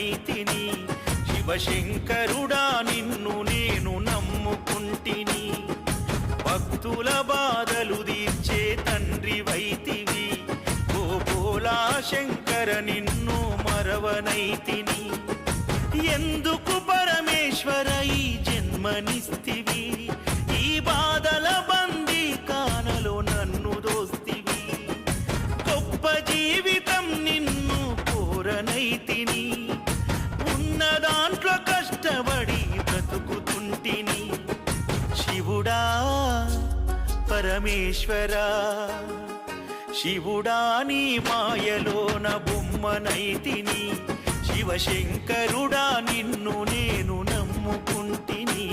మరవనైతిని శివశంకరుడా నిన్ను నేను నమ్ముకుంటిని భక్తుల బాధలు తీర్చే తండ్రి వైతివి ఓ భోలా శంకర నిన్ను మరవనైతిని ఎందుకు పరమేశ్వర ఈ జన్మనిస్తివి ఈ బాధల బందీ కానలో నన్ను దోస్తివి గొప్ప జీవితం నిన్ను కోరనైతిని ఉన్న దాంట్లో కష్టపడి బ్రతుకుతుంటిని శివుడా పరమేశ్వరా శివుడా నీ మాయలోన బొమ్మనైతిని శివశంకరుడా నిన్ను నేను నమ్ముకుంటిని